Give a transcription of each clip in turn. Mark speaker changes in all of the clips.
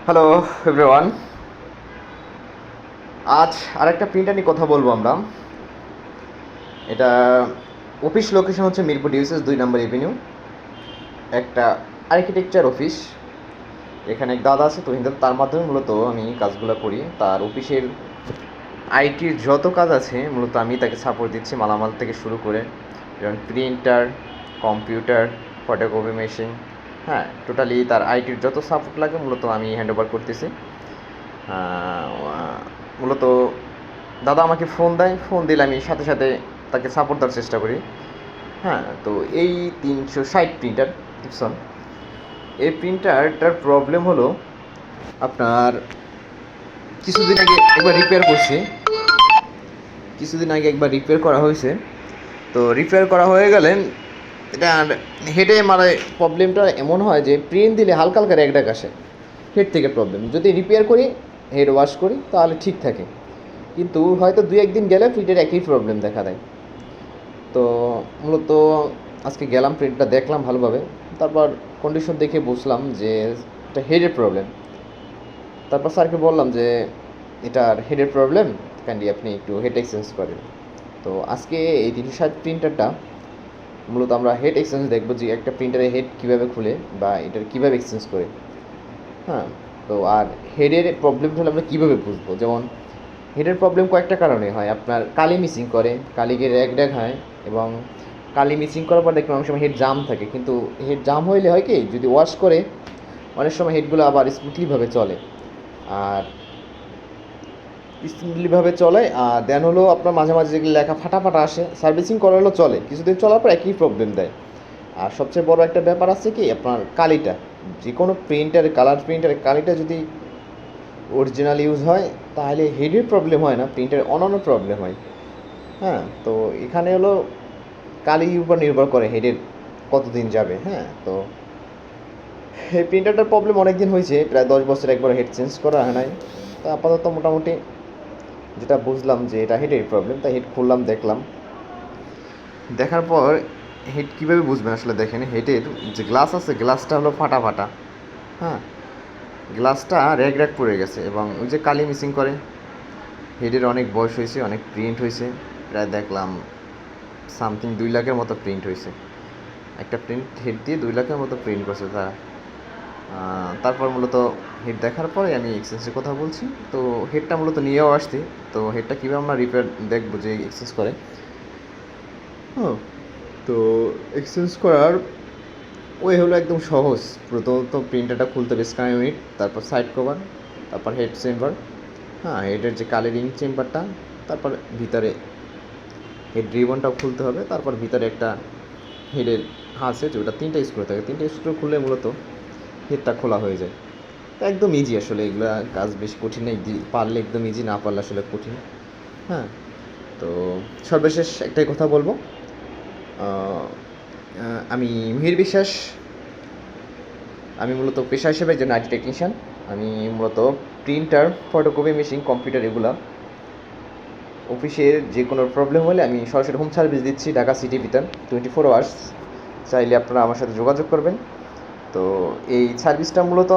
Speaker 1: Hello everyone. আজ আরেকটা printer নিয়ে কথা বলবো আমরা। এটা অফিস লোকেশন হচ্ছে মিরপুর ডিউসেস 2 নম্বর এভিনিউ। একটা আর্কিটেকচার অফিস। এখানে এক দাদা আছে তুহিন দাদা, তার মাধ্যমে মূলত আমি কাজগুলো করি। তার অফিসের আইটির যত কাজ আছে মূলত আমি তাকে সাপোর্ট দিচ্ছি, মালামাল থেকে শুরু করে যেমন প্রিন্টার, কম্পিউটার, ফটোকপি মেশিন, হ্যাঁ টোটালি তার আইটির যত সাপোর্ট লাগে মূলত আমি হ্যান্ড ওভার করতেছি। মূলত দাদা আমাকে ফোন দেয়, ফোন দিলে আমি সাথে সাথে তাকে সাপোর্ট দেওয়ার চেষ্টা করি। হ্যাঁ, তো এই 360 প্রিন্টার টিপসন, এই প্রিন্টারটার প্রবলেম হলো আপনার কিছুদিন আগে একবার রিপেয়ার করা হয়েছে। তো রিপেয়ার করা হয়ে গেলে এটা হেডে মানে প্রবলেমটা এমন হয় যে প্রিন্ট দিলে হালকা হালকা র্যাকড্যাক আসে, হেড থেকে প্রবলেম। যদি রিপেয়ার করি, হেড ওয়াশ করি তাহলে ঠিক থাকে, কিন্তু হয়তো 2-1 দিন গেলে প্রিন্টের একই প্রবলেম দেখা দেয়। তো মূলত আজকে গেলাম, প্রিন্টটা দেখলাম ভালোভাবে, তারপর কন্ডিশন দেখে বুঝলাম যে এটা হেডের প্রবলেম। তারপর স্যারকে বললাম যে এটার হেডের প্রবলেম, কাইন্ডলি আপনি একটু হেড এক্সচেঞ্জ করেন। তো আজকে এই 360 প্রিন্টারটা মূলত আমরা হেড এক্সচেঞ্জ দেখবো, যে একটা প্রিন্টারের হেড কীভাবে খুলে বা এটার কীভাবে এক্সচেঞ্জ করে। হ্যাঁ, তো আর হেডের প্রবলেমটা হলে আমরা কীভাবে বুঝবো? যেমন হেডের প্রবলেম কয়েকটা কারণে হয়। আপনার কালি মিসিং করে, কালি গিয়ে র্যাক হয়, এবং কালি মিসিং করার পর দেখবেন অনেক সময় হেড জাম থাকে। কিন্তু হেড জাম হইলে হয় কি, যদি ওয়াশ করে অনেক সময় হেডগুলো আবার স্মুথলিভাবে চলে। আর স্মুথলিভাবে চলে, আর দেন হলো আপনার মাঝে মাঝে যেগুলো লেখা ফাটা ফাটা আসে, সার্ভিসিং করা হলেও চলে, কিছুদিন চলার পর একই প্রবলেম দেয়। আর সবচেয়ে বড় একটা ব্যাপার আছে কি, আপনার কালিটা, যে কোনো প্রিন্টারের কালার প্রিন্টারের কালিটা যদি অরিজিনাল ইউজ হয় তাহলে হেডের প্রবলেম হয় না, প্রিন্টারের অন্যান্য প্রবলেম হয়। হ্যাঁ, তো এখানে হলো কালির উপর নির্ভর করে হেডের কতদিন যাবে। হ্যাঁ, তো এই প্রিন্টারটার প্রবলেম অনেক দিন হয়েছে, প্রায় 10 বছর একবার হেড চেঞ্জ করা হয় নাই। তো আপাতত মোটামুটি যেটা বুঝলাম যে এটা হেডের প্রবলেম, তাই হেড খুললাম, দেখলাম। দেখার পর হেড কীভাবে বুঝবেন আসলে, দেখেন হেডের যে গ্লাস আছে, গ্লাসটা হলো ফাটা ফাটা। হ্যাঁ, গ্লাসটা র্যাক র্যাক পড়ে গেছে, এবং ওই যে কালি মিসিং করে। হেডের অনেক বয়স হয়েছে, অনেক প্রিন্ট হয়েছে, প্রায় দেখলাম সামথিং 2 লাখের মতো প্রিন্ট হয়েছে। একটা প্রিন্ট হেড দিয়ে 2 লাখের মতো প্রিন্ট করছে তারা। তারপর মূলত হেড দেখার পরে আমি এক্সচেঞ্জের কথা বলছি। তো হেডটা মূলত নিয়েও আসছি। তো হেডটা কীভাবে আমরা রিপেয়ার দেখবো যে এক্সচেঞ্জ করে। হ্যাঁ, তো এক্সচেঞ্জ করার ওই হলো একদম সহজ। প্রথমত প্রিন্টারটা খুলতে হবে, স্ক্যান ইউনিট, তারপর সাইড কভার, তারপর হেড চেম্বার। হ্যাঁ, হেডের যে কালারিং চেম্বারটা, তারপর ভিতরে হেড রিবনটাও খুলতে হবে, তারপর ভিতরে একটা হেডের আছে যে ওটা 3টা স্ক্রু থাকে, 3টা স্ক্রু খুলে মূলত হেডটা খোলা হয়ে যায়। তো একদম ইজি আসলে, এগুলো কাজ বেশি কঠিন নেই, পারলে একদম ইজি, না পারলে আসলে কঠিন। হ্যাঁ, তো সর্বশেষ একটাই কথা বলবো, আমি মিহির বিশ্বাস। আমি মূলত পেশা হিসেবে যে আইটি টেকনিশিয়ান। আমি মূলত প্রিন্টার, ফটোকপি মেশিন, কম্পিউটার, এগুলা অফিসের যে কোনো প্রবলেম হলে আমি সরাসরি হোম সার্ভিস দিচ্ছি ঢাকা সিটি ভিতর 24 আওয়ার্স। চাইলে আপনারা আমার সাথে যোগাযোগ করবেন। তো এই সার্ভিসটা মূলত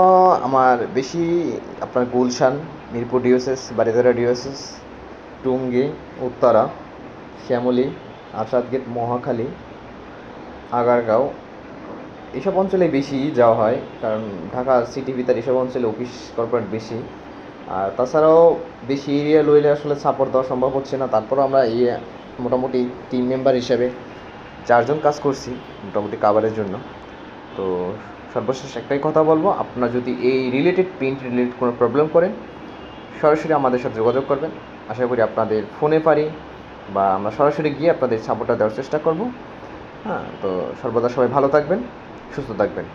Speaker 1: আমার বেশি আপনার Gulshan, Mirpur DOHS, Baridhara DOHS, Tongi, Uttara, Shyamoli, Asad gate, Mohakhali, Agargaon, এইসব অঞ্চলে বেশি যাওয়া হয়, কারণ ঢাকা সিটি ভিতর এসব অঞ্চলে অফিস কর্পোরেট বেশি। আর তাছাড়াও বেশি এরিয়া লইলে আসলে সাপোর্ট দেওয়া সম্ভব হচ্ছে না। তারপরও আমরা মোটামুটি টিম মেম্বার হিসেবে 4 জন কাজ করছি মোটামুটি কাভারের জন্য। তো সর্বশেষ একটাই কথা বলবো, আপনারা যদি এই প্রিন্ট রিলেটেড কোনো প্রবলেম করেন, সরাসরি আমাদের সাথে যোগাযোগ করবেন। আশা করি আপনাদের ফোনে পারি বা আমরা সরাসরি গিয়ে আপনাদের সাপোর্টটা দেওয়ার চেষ্টা করব। হ্যাঁ, তো সর্বদা সবাই ভালো থাকবেন, সুস্থ থাকবেন।